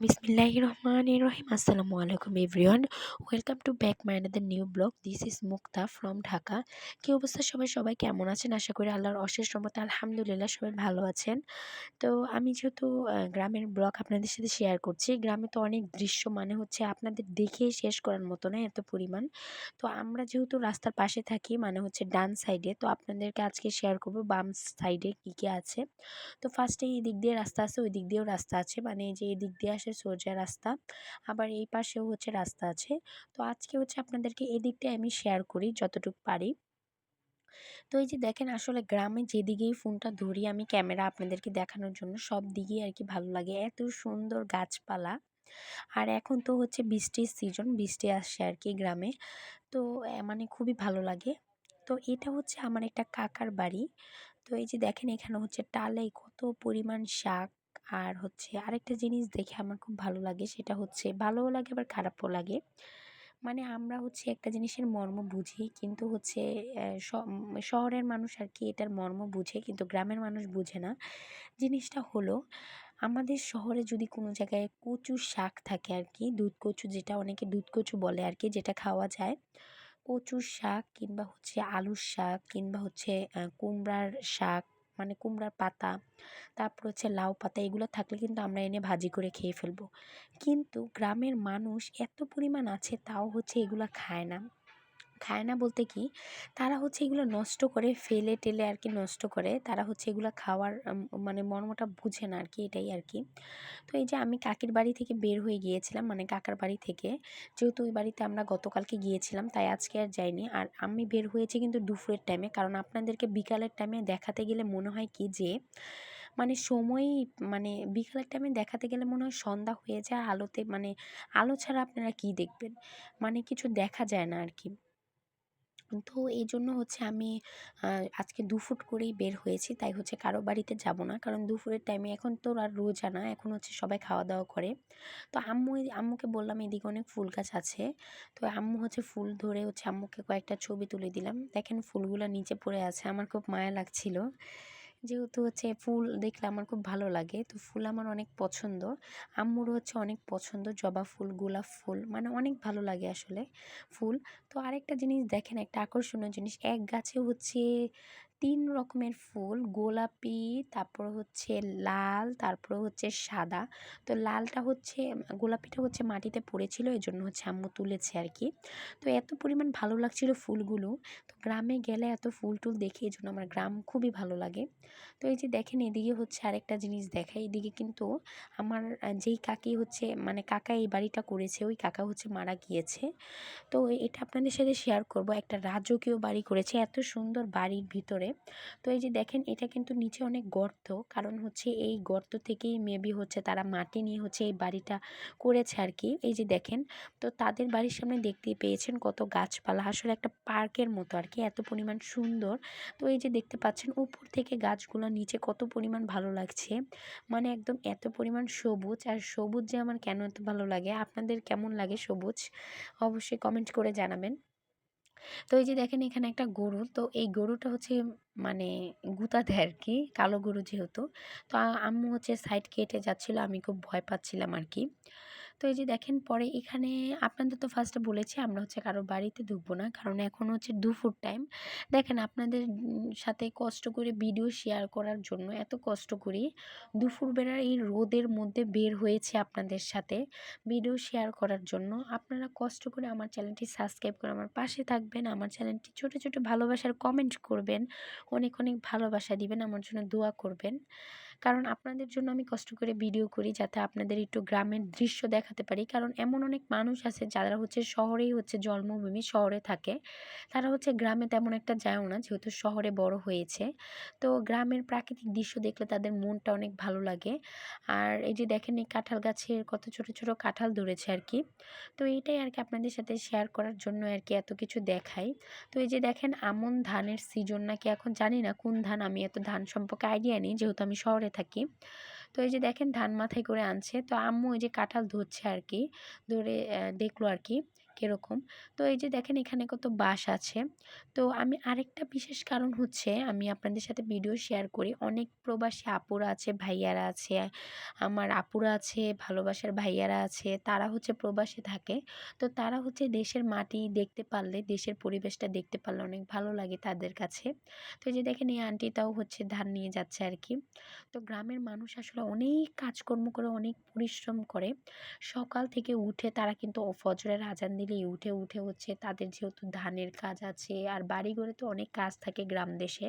Bismillahirrahmanirrahim. Assalamu alaikum everyone. Welcome to back my another new blog. This is Mukta from Dhaka. কি অবস্থা সবাই কেমন আছেন? আশা করি আল্লাহর অশেষ রহমতে আলহামদুলিল্লাহ সবাই ভালো আছেন। তো আমি যেহেতু গ্রামের ব্লগ আপনাদের সাথে শেয়ার করছি। গ্রামে তো অনেক দৃশ্য মানে হচ্ছে আপনাদের দেখেই শেষ করার মতো না এত পরিমাণ। তো আমরা যেহেতু রাস্তার পাশে থাকি মানে হচ্ছে ডান সাইডে, তো আপনাদেরকে আজকে শেয়ার করব বাম সাইডে কি আছে। তো ফার্স্টে এই দিক দিয়ে রাস্তা আছে, ওই দিক দিয়েও রাস্তা আছে, মানে যে এই দিক দিয়ে আসে সোজা রাস্তা, আবার এই পাশেও হচ্ছে রাস্তা আছে। তো আজকে হচ্ছে আপনাদেরকে এই দিকটাই আমি শেয়ার করি যতটুকু পারি। তো এই যে দেখেন, আসলে গ্রামে যেদিকেই ফোনটা ধরি আমি ক্যামেরা আপনাদেরকে দেখানোর জন্য, সব দিকেই আর কি ভালো লাগে, এত সুন্দর গাছপালা। আর এখন তো হচ্ছে বৃষ্টির সিজন, বৃষ্টি আসছে আর কি গ্রামে। তো মানে খুবই ভালো লাগে। তো এটা হচ্ছে আমার একটা কাকার বাড়ি। তো এই যে দেখেন, এখানে হচ্ছে টালে কত পরিমাণ শাক। আর হচ্ছে আরেকটা জিনিস দেখে আমার খুব ভালো লাগে, সেটা হচ্ছে ভালোও লাগে আবার খারাপও লাগে। মানে আমরা হচ্ছে একটা জিনিসের মর্ম বুঝি, কিন্তু হচ্ছে শহরের মানুষ আর কি এটার মর্ম বুঝে, কিন্তু গ্রামের মানুষ বুঝে না। জিনিসটা হলো, আমাদের শহরে যদি কোনো জায়গায় কচু শাক থাকে আর কি, দুধ কচু, যেটা অনেকে দুধ কচু বলে আর কি, যেটা খাওয়া যায়, কচুর শাক কিংবা হচ্ছে আলুর শাক কিংবা হচ্ছে কুমড়ার শাক, মানে কুমড়ার পাতা, তারপর হচ্ছে লাউ পাতা, এগুলো থাকলে কিন্তু আমরা এনে ভাজি করে খেয়ে ফেলবো। কিন্তু গ্রামের মানুষ এত পরিমাণ আছে, তাও হচ্ছে এগুলো খায় না। খায় না বলতে কি, তারা হচ্ছে এগুলো নষ্ট করে, ফেলে টেলে আর কি নষ্ট করে। তারা হচ্ছে এগুলো খাওয়ার মানে মর্মটা বুঝে না আর কি, এটাই আর কি। তো এই যে আমি কাকির বাড়ি থেকে বের হয়ে গিয়েছিলাম, মানে কাকার বাড়ি থেকে, যেহেতু ওই বাড়িতে আমরা গতকালকে গিয়েছিলাম তাই আজকে আর যাইনি। আর আমি বের হয়েছি কিন্তু দুপুরের টাইমে, কারণ আপনাদেরকে বিকালের টাইমে দেখাতে গেলে মনে হয় কি যে, মানে সময়ই, মানে বিকালের টাইমে দেখাতে গেলে মনে হয় সন্ধ্যা হয়ে যায় আলোতে, মানে আলো ছাড়া আপনারা কি দেখবেন, মানে কিছু দেখা যায় না আর কি। তো এই জন্য হচ্ছে আমি আজকে দুপুর করেই বের হয়েছি, তাই হচ্ছে কারো বাড়িতে যাব না, কারণ দুপুরের টাইমে এখন তো আর রোজা না, এখন হচ্ছে সবাই খাওয়া দাওয়া করে। তো আম্মুকে বললাম এদিকে অনেক ফুল গাছ আছে। তো আম্মু হচ্ছে ফুল ধরে হচ্ছে আম্মুকে কয়েকটা ছবি তুলে দিলাম। দেখেন ফুলগুলো নিচে পড়ে আছে, আমার খুব মায়া লাগছিল, যেহেতু হচ্ছে ফুল দেখলে আমার খুব ভালো লাগে। তো ফুল আমার অনেক পছন্দ, আম্মুরও হচ্ছে অনেক পছন্দ, জবা ফুল, গোলাপ ফুল, মানে অনেক ভালো লাগে আসলে ফুল। তো আরেকটা জিনিস দেখেন, একটা আকর্ষণীয় জিনিস, এক গাছে হচ্ছে ৩ রকমের ফুল, গোলাপি, তারপর হচ্ছে লাল, তারপর হচ্ছে সাদা। তো লালটা হচ্ছে, গোলাপিটা হচ্ছে মাটিতে পড়েছিল, এজন্য হচ্ছে আম্মু তুলেছে আর কি। তো এত পরিমাণ ভালো লাগছিল ফুলগুলো। তো গ্রামে গেলে এত ফুল টুল দেখে, এই জন্য আমার গ্রাম খুবই ভালো লাগে। তো এই যে দেখেন, এদিকে হচ্ছে আরেকটা জিনিস দেখাই, এদিকে কিন্তু আমার যেই কাকি হচ্ছে, মানে কাকা এই বাড়িটা করেছে, ওই কাকা হচ্ছে মারা গিয়েছে। তো এটা আপনাদের সাথে শেয়ার করব, একটা রাজকীয় বাড়ি করেছে এত সুন্দর বাড়ির ভিতরে। তো এই যে দেখেন, এটা কিন্তু নিচে অনেক গর্ত, কারণ হচ্ছে এই গর্ত থেকেই মেবি হচ্ছে তারা মাটি নিয়ে হচ্ছে এই বাড়িটা করেছে আর কি। এই যে দেখেন, তো তাদের বাড়ির সামনে দেখতেই পেয়েছেন কত গাছপালা, আসলে একটা পার্কের মতো আর কি, এত পরিমাণ সুন্দর। তো এই যে দেখতে পাচ্ছেন উপর থেকে গাছগুলো নিচে কত পরিমাণ ভালো লাগছে, মানে একদম এত পরিমাণ সবুজ। আর সবুজ যে আমার কেন এত ভালো লাগে, আপনাদের কেমন লাগে সবুজ, অবশ্যই কমেন্ট করে জানাবেন। তো এই যে দেখেন, এখানে একটা গরু, তো এই গরুটা হচ্ছে মানে গুঁতা দেয় আর কি, কালো গরু যেহেতু। তো আম্মু হচ্ছে সাইড কেটে যাচ্ছিল, আমি খুব ভয় পাচ্ছিলাম আর কি। তো এই যে দেখেন, পরে এখানে আপনাদের তো ফার্স্টে বলেছি আমরা হচ্ছে কারো বাড়িতে ঢুকবো না, কারণ এখন হচ্ছে দুপুর টাইম। দেখেন আপনাদের সাথে কষ্ট করে ভিডিও শেয়ার করার জন্য এত কষ্ট করি, দুপুরবেলার এই রোদের মধ্যে বের হয়েছে আপনাদের সাথে ভিডিও শেয়ার করার জন্য। আপনারা কষ্ট করে আমার চ্যানেলটি সাবস্ক্রাইব করে আমার পাশে থাকবেন, আমার চ্যানেলটি ছোট ছোট ভালোবাসার কমেন্ট করবেন, অনেক অনেক ভালোবাসা দিবেন, আমার জন্য দোয়া করবেন। কারণ আপনাদের জন্য আমি কষ্ট করে ভিডিও করি, যাতে আপনাদের একটু গ্রামের দৃশ্য দেখাতে পারি। কারণ এমন অনেক মানুষ আছে যারা হচ্ছে শহরেই হচ্ছে জন্মভূমি, শহরে থাকে, তারা হচ্ছে গ্রামে তেমন একটা যায়ও না, যেহেতু শহরে বড় হয়েছে। তো গ্রামের প্রাকৃতিক দৃশ্য দেখলে তাদের মনটা অনেক ভালো লাগে। আর এই যে দেখেন, এই কাঁঠাল গাছের কত ছোট ছোট কাঁঠাল ধরেছে আর কি। তো এইটাই আর কি আপনাদের সাথে শেয়ার করার জন্য আর কি এত কিছু দেখাই। তো এই যে দেখেন, আমন ধানের সিজন নাকি এখন, জানি না কোন ধান, আমি এত ধান সম্পর্কে আইডিয়া নেই যেহেতু আমি শহরে থাকি। তো এই যে দেখেন, ধান মাথায় করে আনছে, তো আম্মু এই যে কাঁঠাল ধরছে আর কি, ধরে দেখলো আর কি এরকম। তো এই যে দেখেন এখানে কত বাঁশ আছে। তো আমি আরেকটা বিশেষ কারণ হচ্ছে আমি আপনাদের সাথে ভিডিও শেয়ার করি। অনেক প্রবাসী আপুরা আছে, ভাইয়ারা আছে, আমার আপুরা আছে, ভালোবাসার ভাইয়ারা আছে, তারা হচ্ছে প্রবাসে থাকে। তো তারা হচ্ছে দেশের মাটি দেখতে পারলে, দেশের পরিবেশটা দেখতে পারলে অনেক ভালো লাগে তাদের কাছে। তো এই যে দেখেন এই আন্টিটাও হচ্ছে ধান নিয়ে যাচ্ছে আর কি। তো গ্রামের মানুষ আসলে অনেক কাজকর্ম করে, অনেক পরিশ্রম করে। সকাল থেকে উঠে তারা কিন্তু ফজরের আজান দিলেই উঠে হচ্ছে তাদের যেহেতু ধানের কাজ আছে, আর বাড়িঘরে তো অনেক কাজ থাকে গ্রাম দেশে।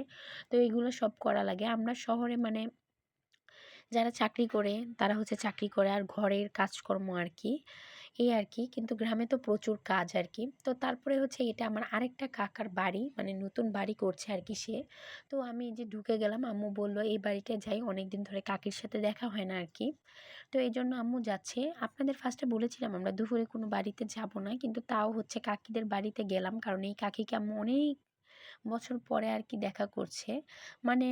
তো এগুলো সব করা লাগে। আমরা শহরে মানে যারা চাকরি করে তারা হচ্ছে চাকরি করে আর ঘরের কাজকর্ম আর কি, এই আর কি। কিন্তু গ্রামে তো প্রচুর কাজ আর কি। তো তারপরে হচ্ছে এটা আমার আরেকটা কাকার বাড়ি, মানে নতুন বাড়ি করছে আর কি সে। তো আমি যে ঢুকে গেলাম, আম্মু বলল এই বাড়িতে যাই, অনেক দিন ধরে কাকির সাথে দেখা হয় না আর কি। তো এই জন্য আম্মু যাচ্ছে। আপনাদের ফার্স্টে বলেছিলাম আমরা দুপুরে কোনো বাড়িতে যাব না, কিন্তু তাও হচ্ছে কাকিদের বাড়িতে গেলাম, কারণ এই কাকিকে আম্মু অনেক বছর পরে আর কি দেখা করছে। মানে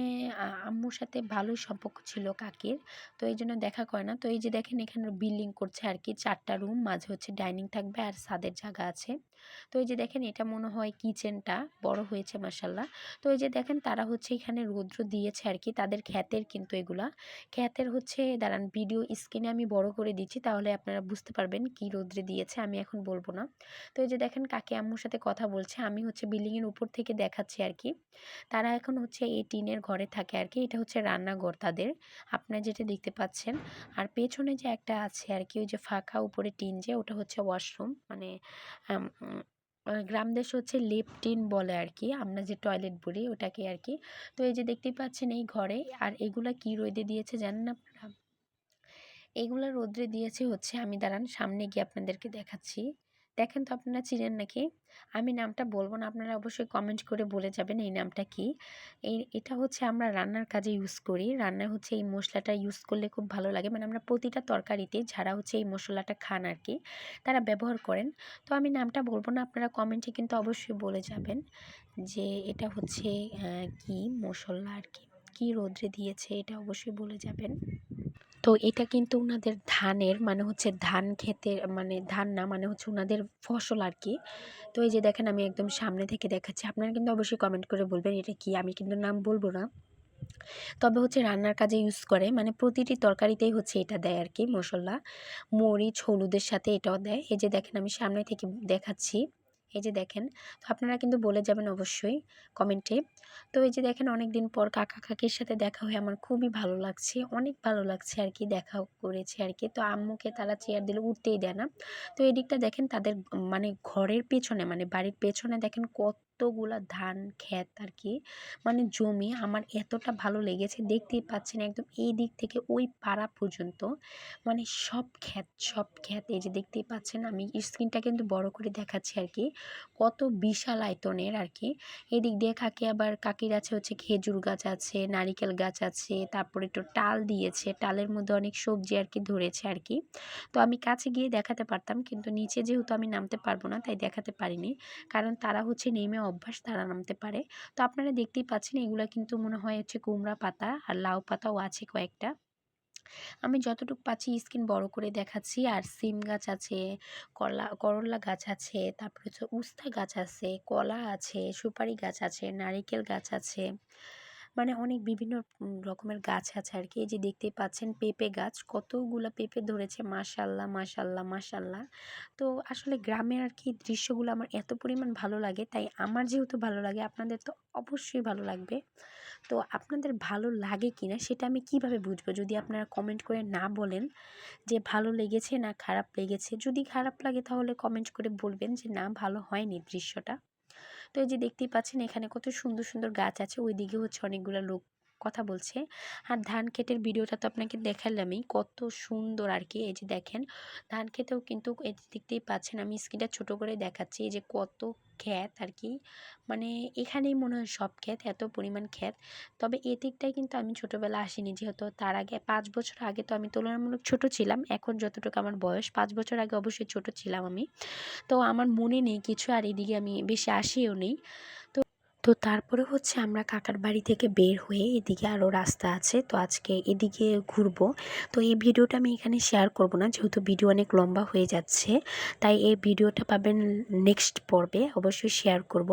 আম্মুর সাথে ভালোই সম্পর্ক ছিল কাকির। তো এই জন্য দেখা করে না। তো এই যে দেখেন এখানে বিল্ডিং করছে আর কি, 4টা রুম, মাঝে হচ্ছে ডাইনিং থাকবে আর ছাদের জায়গা আছে। তো এই যে দেখেন এটা মনে হয় কিচেনটা বড় হয়েছে মাশাল্লাহ। তো এই যে দেখেন তারা হচ্ছে এখানে রৌদ্র দিয়েছে আর কি, তাদের ক্ষেতের কিন্তু এগুলা ক্ষেতের হচ্ছে, দাঁড়ান ভিডিও স্ক্রিনে আমি বড় করে দিচ্ছি তাহলে আপনারা বুঝতে পারবেন কি রৌদ্রে দিয়েছে, আমি এখন বলবো না। তো এই যে দেখেন কাকি আম্মুর সাথে কথা বলছে, আমি হচ্ছে বিল্ডিংয়ের উপর থেকে দেখাচ্ছি আর কি। তারা এখন হচ্ছে এই টিনের ঘরে থাকে আর কি, এটা হচ্ছে রান্নাঘর তাদের, আপনারা যেটা দেখতে পাচ্ছেন। আর পেছনে যে একটা আছে আর কি, ওই যে ফাঁকা উপরে টিন, যে ওটা হচ্ছে ওয়াশরুম, মানে আম, উম, গ্রাম দেশে হচ্ছে লেপটিন বলে আর কি, আমরা যে টয়লেট বলি ওটাকে আর কি। তো এই যে দেখতেই পাচ্ছেন এই ঘরে, আর এগুলা কি রোদে দিয়েছে জানেন আপনারা? এগুলা রোদ্রে দিয়েছে হচ্ছে, আমি দাঁড়ান সামনে গিয়ে আপনাদেরকে দেখাচ্ছি। দেখেন তো আপনারা চিনেন নাকি? আমি নামটা বলবো না, আপনারা অবশ্যই কমেন্ট করে বলে যাবেন এই নামটা কি। এটা হচ্ছে আমরা রান্নার কাজে ইউজ করি, রান্নায় হচ্ছে এই মশলাটা ইউজ করলে খুব ভালো লাগে, মানে আমরা প্রতিটা তরকারিতে যারা হচ্ছে এই মশলাটা খান আর কি, তারা ব্যবহার করেন। তো আমি নামটা বলবো না, আপনারা কমেন্টে কিন্তু অবশ্যই বলে যাবেন যে এটা হচ্ছে কি মশলা আর কি, কি রোদ্রে দিয়েছে এটা অবশ্যই বলে যাবেন। তো এটা কিন্তু উনাদের ধানের, মানে হচ্ছে ধান ক্ষেতের, মানে ধান না, মানে হচ্ছে উনাদের ফসল আর কি। তো এই যে দেখেন আমি একদম সামনে থেকে দেখাচ্ছি, আপনারা কিন্তু অবশ্যই কমেন্ট করে বলবেন এটা কি, আমি কিন্তু নাম বলবো না। তবে হচ্ছে রান্নার কাজে ইউজ করে, মানে প্রতিটি তরকারিতেই হচ্ছে এটা দেয় আর কি মশলা, মরিচ হলুদের সাথে এটাও দেয়। এই যে দেখেন আমি সামনে থেকে দেখাচ্ছি, এই যে দেখেন। তো আপনারা কিন্তু বলে যাবেন অবশ্যই কমেন্টে। তো এই যে দেখেন অনেক দিন পর কাকা কাকির সাথে দেখা হয়ে আমার খুবই ভালো লাগছে, অনেক ভালো লাগছে আর কি, দেখা করেছে আর কি। তো আম্মুকে তারা চেয়ার দিলে উঠতেই দেয় না। তো এদিকটা দেখেন তাদের মানে ঘরের পেছনে, মানে বাড়ির পেছনে দেখেন কতগুলা ধান ক্ষেত আর কি, মানে জমি। আমার এতটা ভালো লেগেছে, দেখতেই পাচ্ছেন একদম এই দিক থেকে ওই পাড়া পর্যন্ত, মানে সব ক্ষেত সব ক্ষেত। এই যে দেখতেই পাচ্ছেন, আমি স্ক্রিনটা কিন্তু বড় করে দেখাচ্ছি আর কি, কত বিশাল আয়তনের আর কি। এদিক দিয়ে কাকির আছে হচ্ছে খেজুর গাছ আছে, নারিকেল গাছ আছে, তারপরে একটু টাল দিয়েছে, টালের মধ্যে অনেক সবজি আর কি ধরেছে আর কি। তো আমি কাছে গিয়ে দেখাতে পারতাম, কিন্তু নিচে যেহেতু আমি নামতে পারবো না তাই দেখাতে পারিনি, কারণ তারা হচ্ছে নেমে অভ্যাস, তারা নামতে পারে। তো আপনারা দেখতেই পাচ্ছেন এগুলা কিন্তু মনে হয় হচ্ছে কুমড়া পাতা, আর লাউ পাতাও আছে কয়েকটা। আমি যতটুকু পাচ্ছি স্ক্রিন বড় করে দেখাচ্ছি। আর সিম গাছ আছে, করলা গাছ আছে, তারপরে হচ্ছে উস্তা গাছ আছে, কলা আছে, সুপারি গাছ আছে, নারিকেল গাছ আছে, মানে অনেক বিভিন্ন রকমের গাছ আছে আর কি। এই যে দেখতেই পাচ্ছেন পেঁপে গাছ, কতগুলা পেঁপে ধরেছে, মাশাল্লাহ মাশাল্লাহ মাশাল্লাহ। তো আসলে গ্রামের আর কি দৃশ্যগুলো আমার এত পরিমাণ ভালো লাগে, তাই আমার যেহেতু ভালো লাগে আপনাদের তো অবশ্যই ভালো লাগবে। তো আপনাদের ভালো লাগে কি না সেটা আমি কিভাবে বুঝবো, যদি আপনারা কমেন্ট করে না বলেন যে ভালো লেগেছে না খারাপ লেগেছে। যদি খারাপ লাগে তাহলে কমেন্ট করে বলবেন যে না ভালো হয়নি দৃশ্যটা। তো এই যে দেখতেই পাচ্ছেন এখানে কত সুন্দর সুন্দর গাছ আছে, ওইদিকে হচ্ছে অনেকগুলো লোক কথা বলছে। আর ধান ক্ষেতের ভিডিওটা তো আপনাকে দেখালামই, কত সুন্দর আর কি। এই যে দেখেন ধান ক্ষেতেও কিন্তু এই যে দেখতেই পাচ্ছেন, আমি স্ক্রিনটা ছোট করে দেখাচ্ছি, এই যে কত ক্ষেত আর কি, মানে এখানেই মনে হয় সব ক্ষেত, এত পরিমাণ ক্ষেত। তবে এদিকটায় কিন্তু আমি ছোটোবেলা আসিনি, যেহেতু তার আগে 5 বছর আগে তো আমি তুলনামূলক ছোট ছিলাম, এখন যতটুকু আমার বয়স 5 বছর আগে অবশ্যই ছোট ছিলাম আমি। তো আমার মনে নেই কিছু, আর এদিকে আমি বেশি আসিও নেই। তো তো তারপরে হচ্ছে আমরা কাকার বাড়ি থেকে বের হয়ে এদিকে আরও রাস্তা আছে, তো আজকে এদিকে ঘুরবো। তো এই ভিডিওটা আমি এখানে শেয়ার করব না, যেহেতু ভিডিও অনেক লম্বা হয়ে যাচ্ছে, তাই এই ভিডিওটা পাবেন নেক্সট পর্বে, অবশ্যই শেয়ার করব।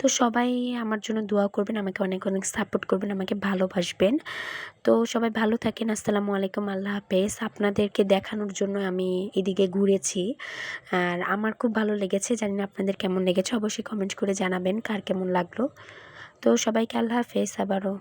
তো সবাই আমার জন্য দোয়া করবেন, আমাকে অনেক অনেক সাপোর্ট করবেন, আমাকে ভালোবাসবেন। তো সবাই ভালো থাকেন। আসসালামু আলাইকুম, আল্লাহ হাফেজ। আপনাদেরকে দেখানোর জন্য আমি এদিকে ঘুরেছি, আর আমার খুব ভালো লেগেছে। জানি না আপনাদের কেমন লেগেছে, অবশ্যই কমেন্ট করে জানাবেন কার কেমন লাগলো। তো সবাইকে আল্লাহ হাফেজ আবারও।